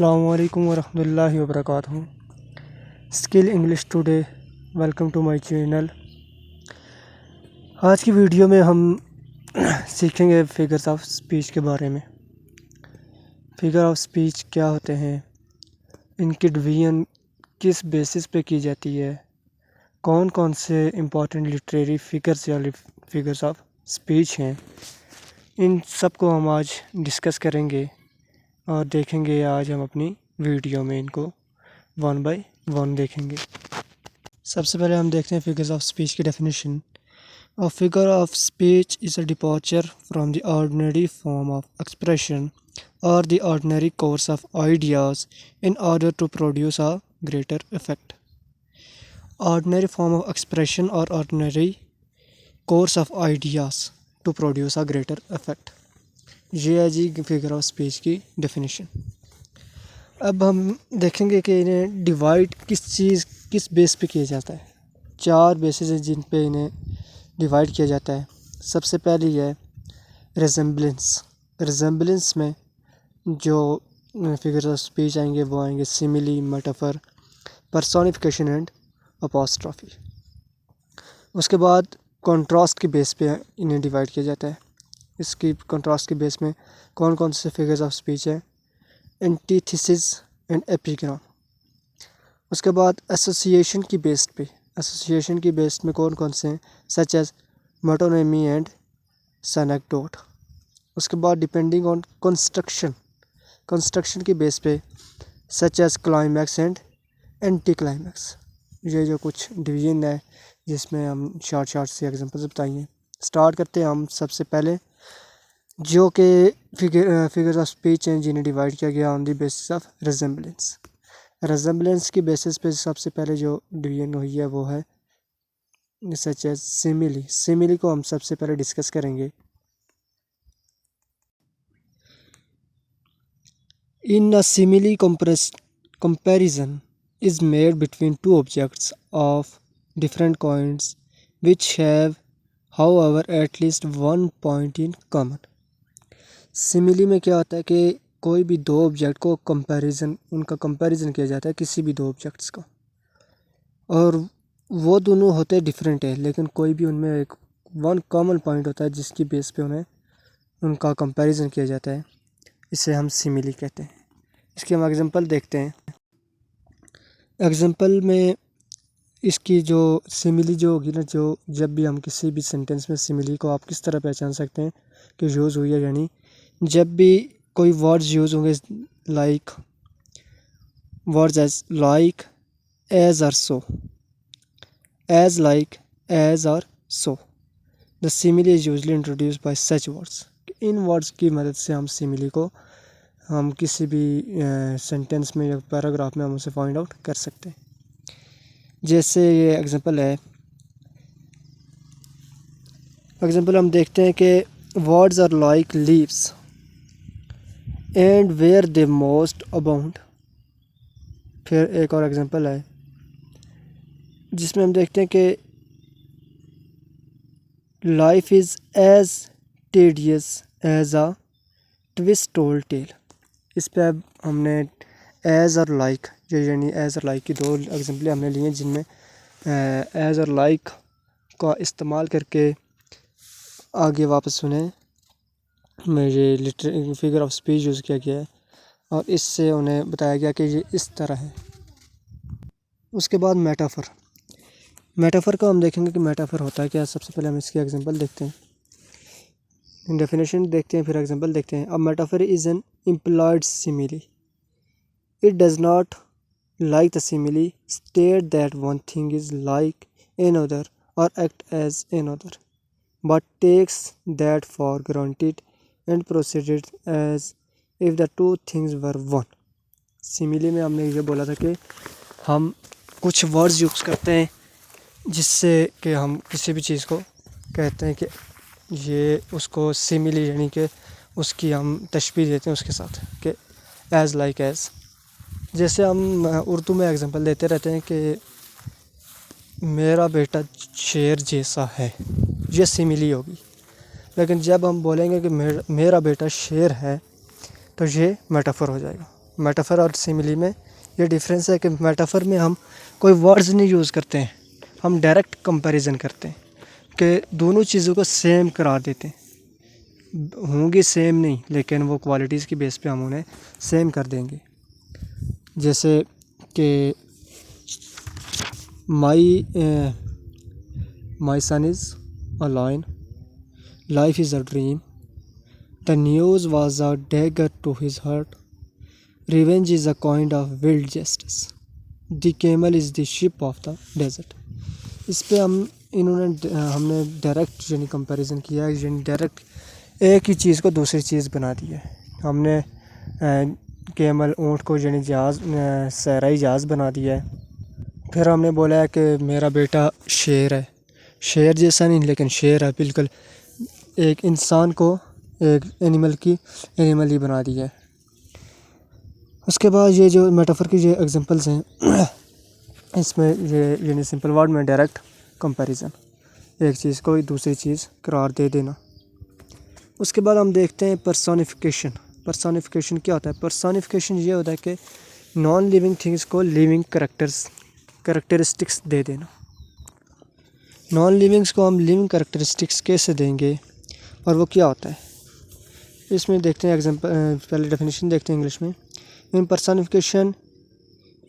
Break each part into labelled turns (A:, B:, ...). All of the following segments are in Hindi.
A: अस्सलामु अलैकुम वरहमतुल्लाहि वबरकातुहू। Skill English today, welcome to my channel. आज की वीडियो में हम सीखेंगे फिगर्स ऑफ स्पीच के बारे में। फिगर ऑफ स्पीच क्या होते हैं, इनकी डिवीजन किस बेसिस पे की जाती है, कौन कौन से इम्पोर्टेंट लिटरेरी फिगर्स या फिगर्स ऑफ स्पीच हैं, इन सब को हम आज डिस्कस करेंगे और देखेंगे। आज हम अपनी वीडियो में इनको वन बाय वन देखेंगे। सबसे पहले हम देखते हैं फिगर्स ऑफ स्पीच की definition. A figure of speech is a departure from the ordinary form of expression और the ordinary course of ideas in order to produce a greater effect. Ordinary form of expression और ordinary course of ideas to produce a greater effect, ये है जी फिगर ऑफ स्पीच की डेफिनेशन। अब हम देखेंगे कि इन्हें डिवाइड किस बेस पे किया जाता है। चार बेसिस हैं जिन पे इन्हें डिवाइड किया जाता है। सबसे पहली है रिजेम्बलेंस। रिजेम्बलेंस में जो फिगर्स ऑफ स्पीच आएंगे वो आएंगे simile, metaphor, personification and apostrophe. उसके बाद कॉन्ट्रास्ट की बेस पे इन्हें डिवाइड किया जाता है। इसकी कंट्रास्ट के बेस में कौन कौन से फिगर्स ऑफ स्पीच है, एंटीथेसिस एंड एपिग्राम। उसके बाद एसोसिएशन की बेस पे, एसोसिएशन की बेस में कौन कौन से हैं, such as metonymy and synecdoche. उसके बाद डिपेंडिंग ऑन कंस्ट्रक्शन, कंस्ट्रक्शन की बेस पे such as climax and anticlimax. ये जो कुछ डिवीजन है जिसमें हम शॉर्ट से एग्जांपल्स बताएंगे। स्टार्ट करते हैं हम सबसे पहले जो कि फिगर्स ऑफ स्पीच हैं जिन्हें डिवाइड किया गया on the basis of resemblance. Resemblance की बेसिस पे सबसे पहले जो डिवीजन हुई है वो है सच एज सिमिली। सिमिली को हम सबसे पहले डिस्कस करेंगे। इन अ simile comparison is made between two objects of different kinds which have however at least one point in common। Simile में क्या होता है कि कोई भी दो ऑब्जेक्ट को उनका कंपैरिजन किया जाता है, किसी भी दो ऑब्जेक्ट्स का, और वो दोनों होते डिफरेंट है लेकिन कोई भी उनमें एक वन कॉमन पॉइंट होता है जिसकी बेस पे उन्हें उनका कंपैरिजन किया जाता है। इसे हम सिमिली कहते हैं। इसके हम एग्जांपल देखते हैं। एग्जांपल में इसकी जो सिमिली जो होगी ना, जो जब भी हम किसी भी सेंटेंस में सिमिली को आप किस तरह पहचान सकते हैं कि यूज़ हुई है, यानी जब भी कोई वर्ड्स यूज़ होंगे like words as like, as और सो, एज लाइक, एज और so, the simile is usually introduced by such words. इन वर्ड्स की मदद से हम सिमिली को हम किसी भी सेंटेंस में या पैराग्राफ में हम उसे फाइंड आउट कर सकते हैं। जैसे ये एग्जांपल है, एग्जांपल हम देखते हैं कि words are like leaves and where they most abound. फिर एक और एग्जांपल है जिसमें हम देखते हैं कि life is as tedious as a twice told tale. इस पे अब हमने एज और लाइक, यानी एज और लाइक की दो एग्जांपल हमने लिए जिनमें एज और लाइक का इस्तेमाल करके आगे वापस सुने में ये फिगर ऑफ स्पीच यूज़ किया गया है और इससे उन्हें बताया गया कि ये इस तरह है। उसके बाद मेटाफर। मेटाफर को हम देखेंगे कि मेटाफर होता है क्या। सबसे पहले हम इसकी एग्जांपल देखते हैं, डेफिनेशन देखते हैं, फिर एग्जांपल देखते हैं। A metaphor is an employed simile. It does not like the simile state that one thing is like another or act as another, but takes that for granted and proceeded as if the two things were one। Simile में हमने ये बोला था कि हम कुछ वर्ड्स यूज़ करते हैं जिससे कि हम किसी भी चीज़ को कहते हैं कि ये उसको सिमिली, यानी कि उसकी हम तशबीह देते हैं उसके साथ कि एज़ लाइक एज़। जैसे हम उर्दू में एग्जांपल देते रहते हैं कि मेरा बेटा शेर जैसा है, ये सिमिली होगी। लेकिन जब हम बोलेंगे कि मेरा बेटा शेर है तो ये मेटाफर हो जाएगा। मेटाफर और सिमिली में ये डिफरेंस है कि मेटाफर में हम कोई वर्ड्स नहीं यूज़ करते हैं, हम डायरेक्ट कंपैरिजन करते हैं कि दोनों चीज़ों को सेम करार देते हैं। होंगी सेम नहीं, लेकिन वो क्वालिटीज़ की बेस पे हम उन्हें सेम कर देंगे। जैसे कि my son is a lion, life is a dream, the news was a dagger to his heart, revenge is a kind of wild justice, the camel is the ship of the desert. इस पे हमने डायरेक्ट यानी कंपैरिजन किया है, यानी डायरेक्ट एक ही चीज़ को दूसरी चीज़ बना दिया है। हमने कैमल ऊँट को यानी जहाज़ सहराई जहाज़ बना दिया है। फिर हमने बोला है कि मेरा बेटा शेर है, शेर जैसा नहीं लेकिन शेर है बिल्कुल। एक इंसान को एक एनिमल ही बना दिया है। उसके बाद ये जो मेटाफर की ये एग्जांपल्स हैं इसमें ये यानी सिंपल वर्ड में डायरेक्ट कंपैरिजन, एक चीज़ को दूसरी चीज़ करार दे देना। उसके बाद हम देखते हैं पर्सोनिफिकेशन। पर्सोनिफिकेशन क्या होता है? पर्सोनिफिकेशन ये होता है कि नॉन लिविंग थिंग्स को लिविंग करैक्टरिस्टिक्स दे देना। नॉन लिविंग्स को हम लिविंग करैक्टरिस्टिक्स कैसे देंगे और वो क्या होता है? इसमें देखते हैं एग्जांपल, पहले डेफिनेशन देखते हैं इंग्लिश में। इन personification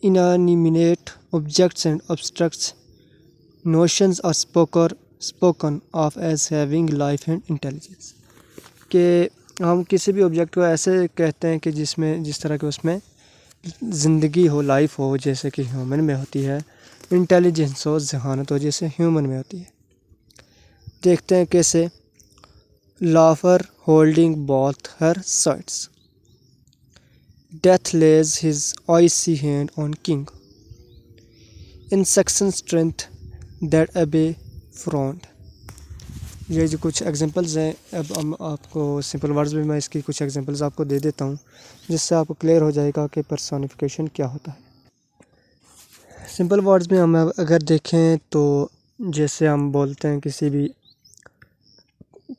A: inanimate objects and abstract notions are spoken of as having life and intelligence। कि हम किसी भी ऑब्जेक्ट को ऐसे कहते हैं कि जिस तरह के उसमें ज़िंदगी हो, लाइफ हो, जैसे कि ह्यूमन में होती है, इंटेलिजेंस हो, जहानत हो, जैसे ह्यूमन में होती है। देखते हैं कैसे। Laughter holding both her sides, Death lays his icy hand on king, in section strength that obey front। ये जो कुछ एग्जांपल्स हैं, अब हम आपको सिंपल वर्ड्स में मैं इसकी कुछ एग्जांपल्स आपको दे देता हूँ, जिससे आपको क्लियर हो जाएगा कि पर्सोनिफिकेशन क्या होता है। सिंपल वर्ड्स में हम अगर देखें तो जैसे हम बोलते हैं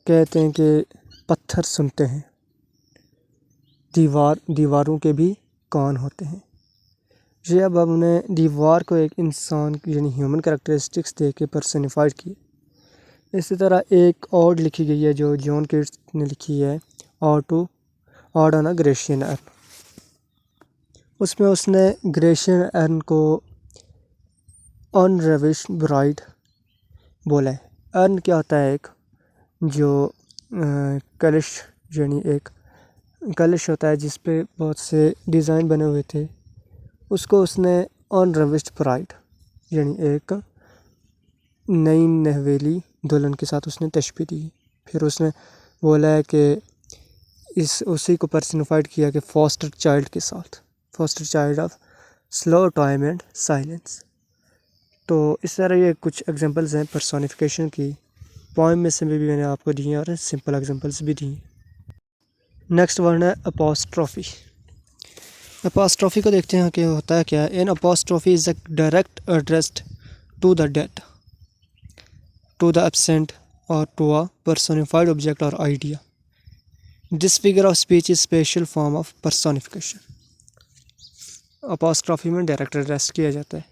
A: कहते हैं कि पत्थर सुनते हैं, दीवारों के भी कान होते हैं। ये अब हमने दीवार को एक इंसान यानी ह्यूमन करैक्टरिस्टिक्स दे के पर्सनिफाइड की। इसी तरह एक और लिखी गई है जो जॉन कीट्स ने लिखी है, odd on a Grecian earn. उसमें उसने ग्रेशियन अर्न को अनरेविश ब्राइड बोला है। अर्न क्या होता है? एक जो कलश यानी एक कलश होता है जिस पे बहुत से डिज़ाइन बने हुए थे, उसको उसने अनरेविश्ड ब्राइड यानी एक नई नवेली दुल्हन के साथ उसने तशबीह दी। फिर उसने बोला है कि उसी को पर्सनिफाइड किया कि फॉस्टर चाइल्ड के साथ, foster child of slow time and silence. तो इस तरह ये कुछ एग्जांपल्स हैं पर्सोनिफिकेशन की। पोएम में से भी मैंने आपको दी हैं और सिंपल एग्जांपल्स भी दी हैं। नेक्स्ट वर्ड है अपोस्ट्रोफी। अपोस्ट्रोफी को देखते हैं कि होता है क्या। An apostrophe is a direct addressed to the dead, to the absent, or to a personified object or idea. This figure of speech is special form of personification। Apostrophe में डायरेक्ट एड्रेस किया जाता है,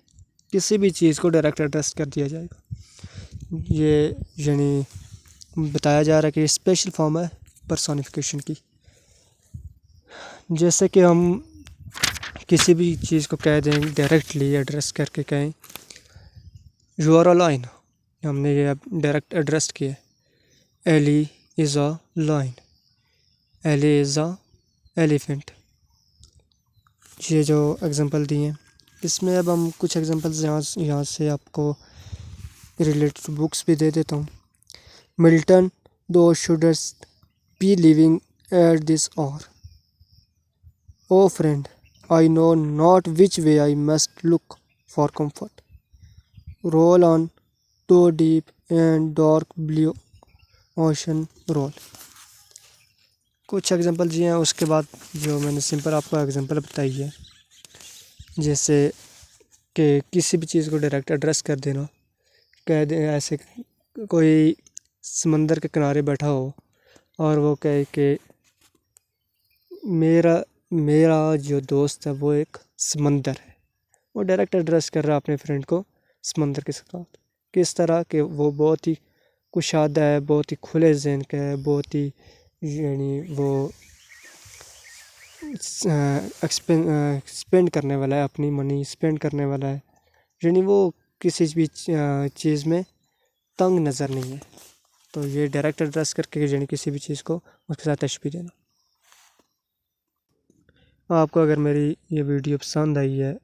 A: किसी भी चीज़ को डायरेक्ट एड्रेस कर दिया जाएगा। ये यानी बताया जा रहा है कि स्पेशल फॉर्म है पर्सोनिफिकेशन की। जैसे कि हम किसी भी चीज़ को कह दें, डायरेक्टली एड्रेस करके कहें यू आर अ लाइन, हमने ये अब डायरेक्ट एड्रेस किया। Ali is a lion, Ali is a elephant. ये जो एग्जांपल दिए हैं, इसमें अब हम कुछ एग्जांपल्स यहाँ से आपको रिलेटेड बुक्स भी दे देता हूँ। Milton, thou shouldst be living at this hour, O friend I know not which way I must look for comfort, roll on thou deep and dark blue ocean roll. कुछ एग्जांपल जी हैं। उसके बाद जो मैंने सिंपल आपको एग्जांपल बताई है, जैसे कि किसी भी चीज़ को डायरेक्ट एड्रेस कर देना, कह दे ऐसे कोई समंदर के किनारे बैठा हो और वो कहे कि मेरा मेरा जो दोस्त है वो एक समंदर है। वो डायरेक्ट एड्रेस कर रहा है अपने फ्रेंड को समंदर के साथ। किस तरह के वो बहुत ही कुशादा है, बहुत ही खुले ज़हन का है, बहुत ही यानी वो स्पेंड करने वाला है, अपनी मनी स्पेंड करने वाला है। यानी वो किसी भी चीज़ में तंग नज़र नहीं है। तो ये डायरेक्ट एड्रेस करके यानी किसी भी चीज़ को उसके साथ तशबीह देना। आपको अगर मेरी ये वीडियो पसंद आई है,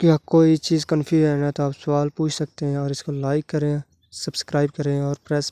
A: क्या कोई चीज़ कन्फ्यूज है ना, तो आप सवाल पूछ सकते हैं और इसको लाइक करें, सब्सक्राइब करें और प्रेस